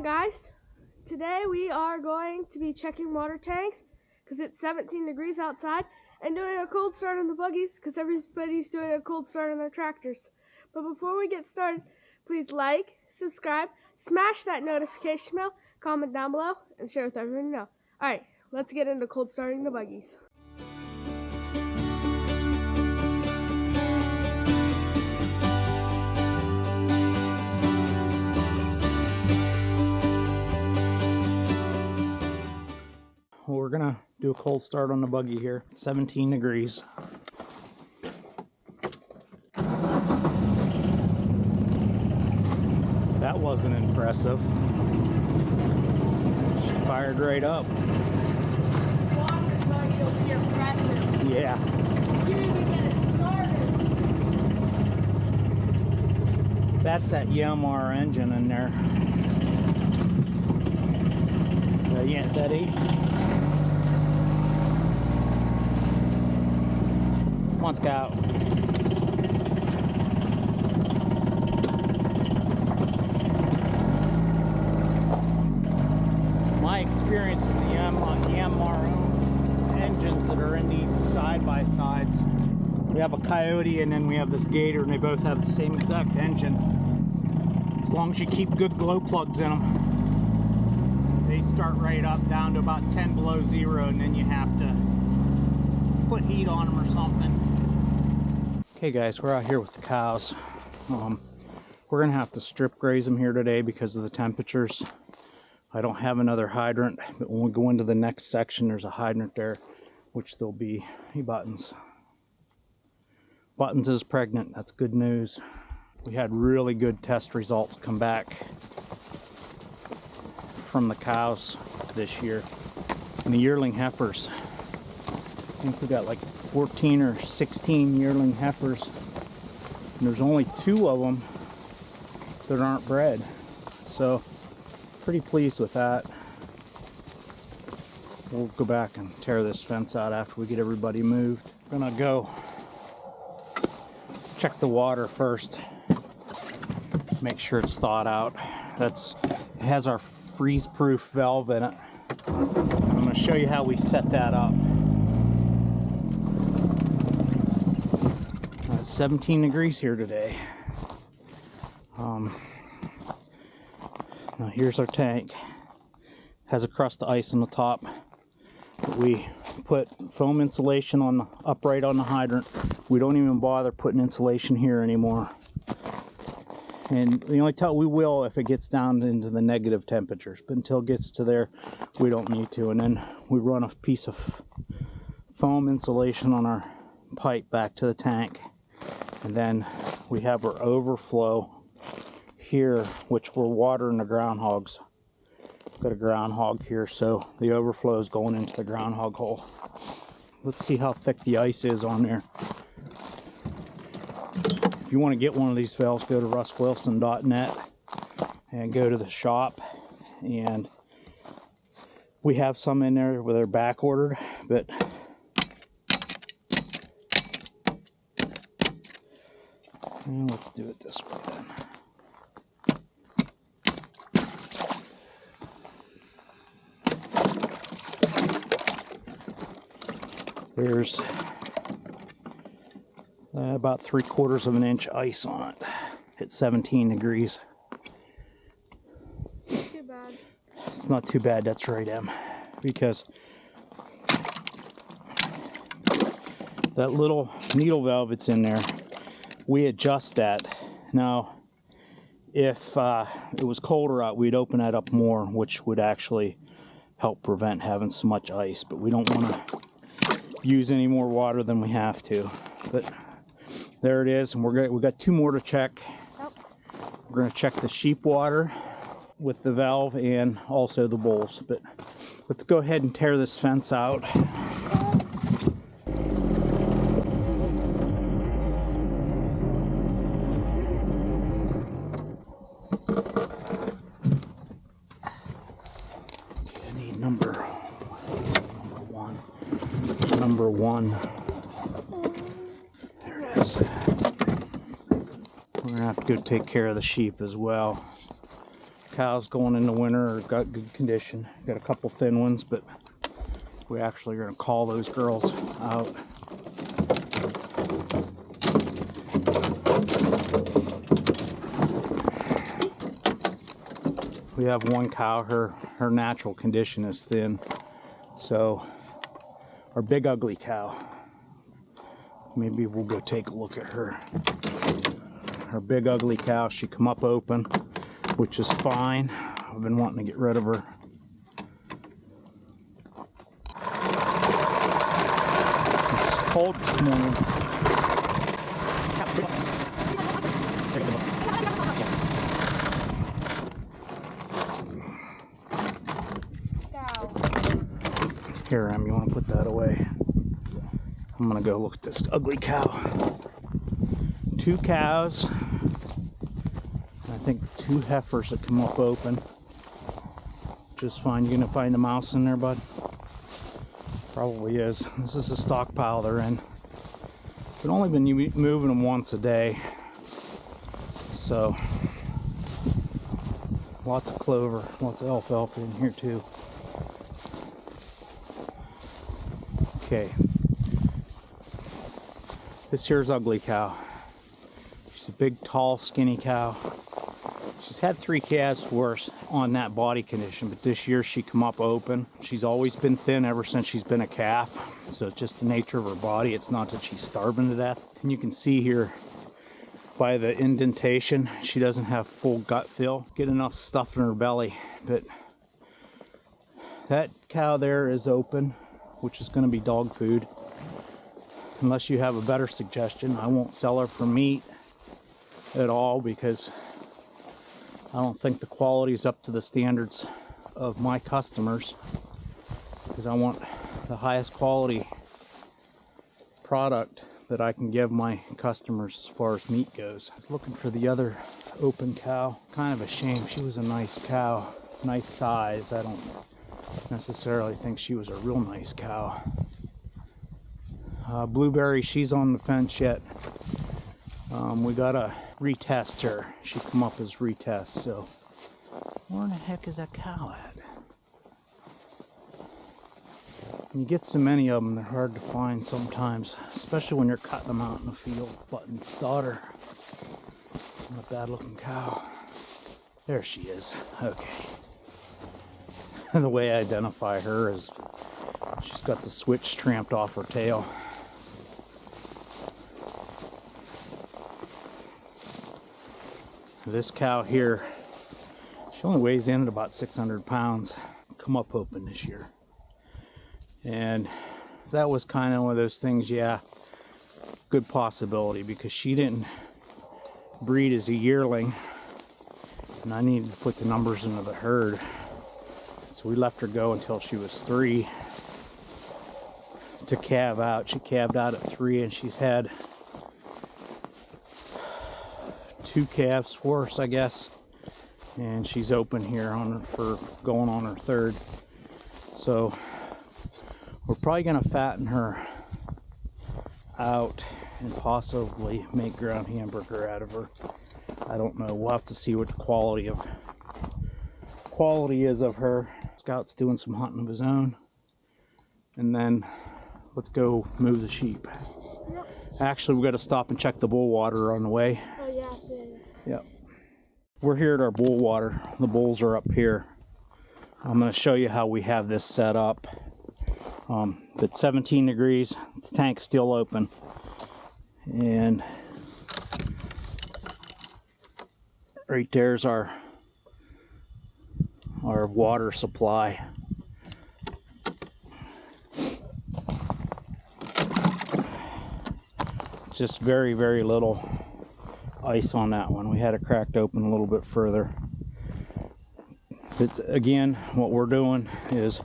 morning, guys. Today we are going to be checking water tanks because it's 17 degrees outside and doing a cold start on the buggies because everybody's doing a cold start on their tractors. But before we get started, please like, subscribe, smash that notification bell, comment down below, and share with everyone you know. Alright, let's get into cold starting the buggies. Well, we're gonna do a cold start on the buggy here. 17 degrees. That wasn't impressive. She fired right up. Water buggy will be impressive. Yeah. You didn't even get it started. That's that Yamaha engine in there. That 8. Come on, Scout. My experience with the Yamaha engines that are in these side-by-sides, we have a Coyote and then we have this Gator, and they both have the same exact engine. As long as you keep good glow plugs in them, they start right up down to about 10 below zero, and then you have to put heat on them or something. Okay guys, we're out here with the cows. We're gonna have to strip graze them here today because of the temperatures. I don't have another hydrant, but when we go into the next section, there's a hydrant there, which there'll be Buttons. Buttons is pregnant, that's good news. We had really good test results come back from the cows this year. And the yearling heifers, I think we got like 14 or 16 yearling heifers, and there's only 2 of them that aren't bred, so pretty pleased with that. We'll go back and tear this fence out after we get everybody moved. I'm gonna go check the water first, make sure it's thawed out. It has our freeze-proof valve in it. I'm going to show you how we set that up. It's 17 degrees here today. Now here's our tank. Has a crust of ice on the top. We put foam insulation on the upright on the hydrant. We don't even bother putting insulation here anymore. And the only time we will if it gets down into the negative temperatures, but until it gets to there, we don't need to. And then we run a piece of foam insulation on our pipe back to the tank. And then we have our overflow here, which we're watering the groundhogs. Got a groundhog here, so the overflow is going into the groundhog hole. Let's see how thick the ice is on there. If you want to get one of these valves, go to russwilson.net and go to the shop, and we have some in there where they're back ordered, but let's do it this way then. There's about 3/4 of an inch ice on it at 17 degrees. Too bad. It's not too bad, that's right, Em, because that little needle valve that's in there, we adjust that. Now, if it was colder out, we'd open that up more, which would actually help prevent having so much ice, but we don't want to use any more water than we have to. But there it is, and we've got 2 more to check. We're going to check the sheep water with the valve and also the bulls. But let's go ahead and tear this fence out. Okay, I need number 1. There it is. We're gonna have to go take care of the sheep as well. cows going into winter are got good condition. Got a couple thin ones, but we actually are going to call those girls out. We have one cow, her natural condition is thin. So our big ugly cow, maybe we'll go take a look at her. Our big ugly cow, she come up open, which is fine. I've been wanting to get rid of her. It's cold this morning. Here, Em, you want to put that away? I'm gonna go look at this ugly cow. 2 cows. I think 2 heifers that come up open. Just fine. You gonna find a mouse in there, bud? Probably is. This is the stockpile they're in. We've only been moving them once a day. So, lots of clover, lots of alfalfa in here too. Okay, this here's ugly cow. She's a big, tall, skinny cow. She's had 3 calves worse on that body condition, but this year she come up open. She's always been thin ever since she's been a calf, so it's just the nature of her body. It's not that she's starving to death. And you can see here by the indentation, she doesn't have full gut fill. Get enough stuff in her belly, but that cow there is open, which is going to be dog food. Unless you have a better suggestion, I won't sell her for meat at all because I don't think the quality is up to the standards of my customers, because I want the highest quality product that I can give my customers as far as meat goes. I was looking for the other open cow. Kind of a shame. She was a nice cow, nice size. I don't necessarily think she was a real nice cow. Blueberry, she's on the fence yet. We gotta retest her. She come up as retest, so where in the heck is that cow at? When you get so many of them, they're hard to find sometimes, especially when you're cutting them out in the field. Button's daughter. Not a bad looking cow. There she is. Okay. The way I identify her is she's got the switch tramped off her tail. This cow here, she only weighs in at about 600 pounds. Come up open this year. And that was kind of one of those things, yeah, good possibility, because she didn't breed as a yearling. And I needed to put the numbers into the herd. So we left her go until she was 3 to calve out. She calved out at 3, and she's had 2 calves worse, I guess. And she's open here on her for going on her 3rd. So we're probably gonna fatten her out and possibly make ground hamburger out of her. I don't know. We'll have to see what the quality is of her. Scout's doing some hunting of his own, and then let's go move the sheep. Yep. Actually, we got to stop and check the bull water on the way. Oh yeah. Yep. We're here at our bull water. The bulls are up here. I'm going to show you how we have this set up. It's 17 degrees. The tank's still open, and right there's our water supply. Just very, very little ice on that one. We had it cracked open a little bit further. It's, again, what we're doing is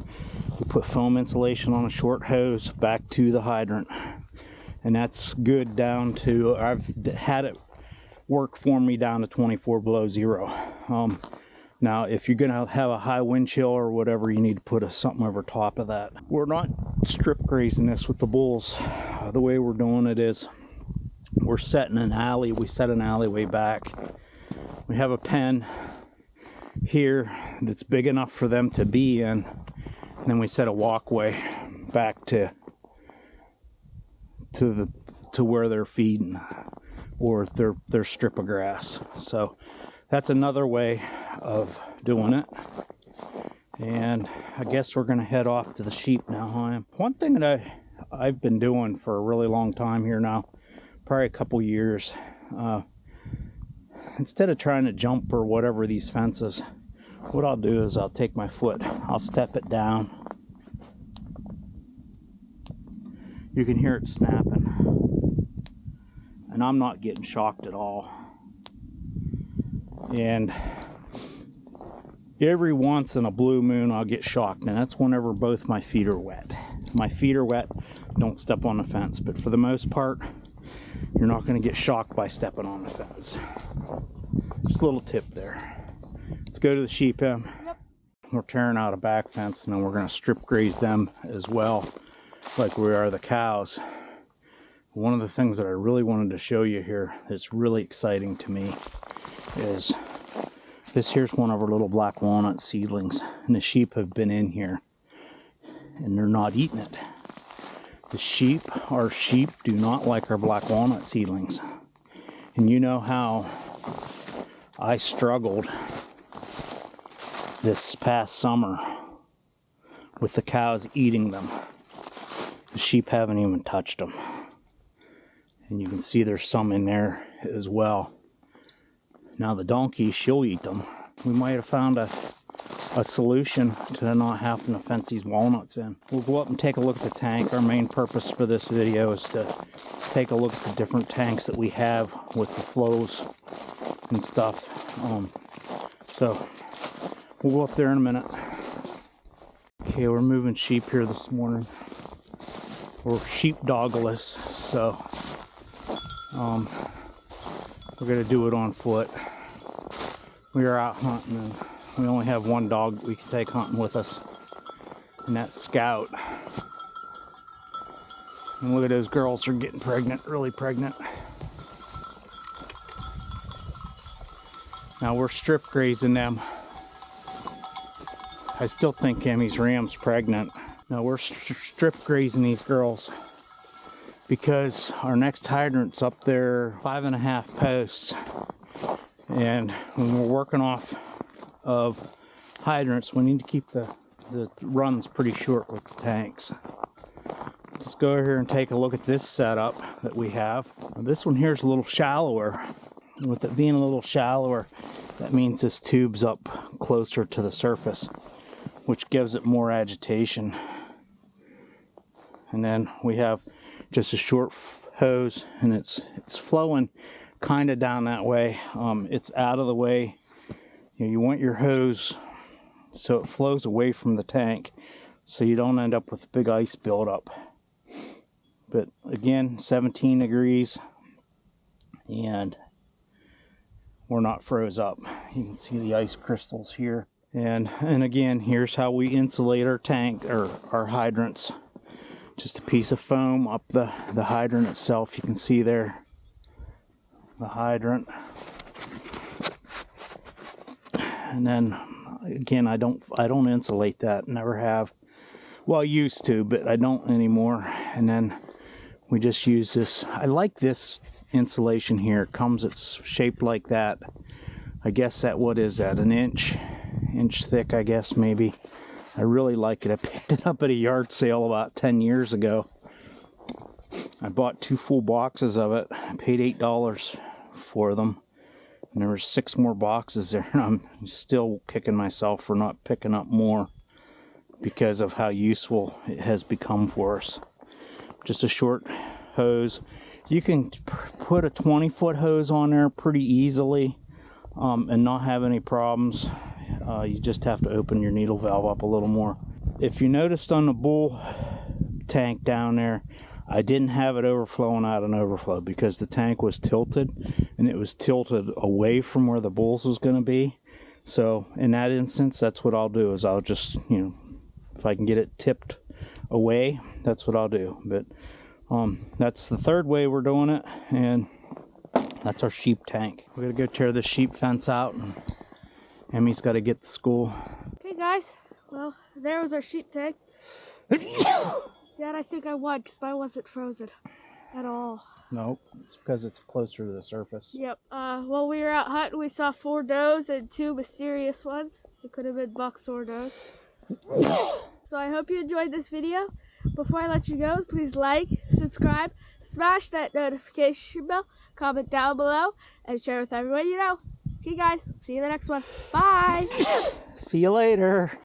we put foam insulation on a short hose back to the hydrant, and that's good down to, I've had it work for me down to 24 below zero. Now, if you're gonna have a high wind chill or whatever, you need to put something over top of that. We're not strip grazing this with the bulls. The way we're doing it is we're setting an alley. We set an alleyway back. We have a pen, here that's big enough for them to be in. And then we set a walkway back to where they're feeding, or their strip of grass. So that's another way of doing it. And I guess we're gonna head off to the sheep now, huh? One thing that I've been doing for a really long time here now, probably a couple years, instead of trying to jump or whatever these fences, what I'll do is I'll take my foot, I'll step it down. You can hear it snapping, and I'm not getting shocked at all. And every once in a blue moon I'll get shocked, and that's whenever both my feet are wet. If my feet are wet, don't step on the fence, but for the most part you're not going to get shocked by stepping on the fence. Just a little tip there. Let's go to the sheep pen. Yep. We're tearing out a back fence, and then we're going to strip graze them as well, like we are the cows. One of the things that I really wanted to show you here that's really exciting to me is this. Here's one of our little black walnut seedlings, and the sheep have been in here and they're not eating it. Our sheep do not like our black walnut seedlings. And you know how I struggled this past summer with the cows eating them. The sheep haven't even touched them. And you can see there's some in there as well. Now the donkey, she'll eat them. We might have found a solution to not having to fence these walnuts in. We'll go up and take a look at the tank. Our main purpose for this video is to take a look at the different tanks that we have with the flows and stuff. So we'll go up there in a minute. Okay, we're moving sheep here this morning. We're sheepdogless, so we're gonna do it on foot. We are out hunting, and we only have one dog that we can take hunting with us, and that's Scout. And look at those girls, they're getting pregnant, really pregnant. Now we're strip grazing them. I still think Emmy's ram's pregnant. Now we're strip grazing these girls because our next hydrant's up there 5.5 posts. And when we're working off of hydrants, we need to keep the runs pretty short with the tanks. Let's go over here and take a look at this setup that we have. Now, this one here is a little shallower. And with it being a little shallower, that means this tube's up closer to the surface, which gives it more agitation. And then we have just a short hose, and it's flowing kind of down that way. It's out of the way. You want your hose so it flows away from the tank, so you don't end up with big ice buildup. But again, 17 degrees, and we're not froze up. You can see the ice crystals here. And again, here's how we insulate our tank, or our hydrants. Just a piece of foam up the hydrant itself. You can see there the hydrant. And then again, I don't insulate that, never have. Well, I used to, but I don't anymore. And then we just use this. I like this insulation here. It comes, it's shaped like that. I guess that, what is that, an inch thick, I guess, maybe. I really like it. I picked it up at a yard sale about 10 years ago. I bought 2 full boxes of it. I paid $8 for them. And there were 6 more boxes there. And I'm still kicking myself for not picking up more because of how useful it has become for us. Just a short hose. You can put a 20-foot hose on there pretty easily and not have any problems. You just have to open your needle valve up a little more. If you noticed on the bull tank down there, I didn't have it overflowing out an overflow because the tank was tilted, and it was tilted away from where the bulls was going to be. So in that instance, that's what I'll do, is I'll just, if I can get it tipped away, that's what I'll do. But that's the third way we're doing it, and that's our sheep tank. We're going to go tear the sheep fence out Emmy's got to get to school. Okay, guys. Well, there was our sheep tank. Dad, I think I won because mine wasn't frozen at all. Nope, it's because it's closer to the surface. Yep. While we were out hunting, we saw 4 does and 2 mysterious ones. It could have been bucks or does. So I hope you enjoyed this video. Before I let you go, please like, subscribe, smash that notification bell, comment down below, and share with everyone you know. Okay, guys. See you in the next one. Bye. See you later.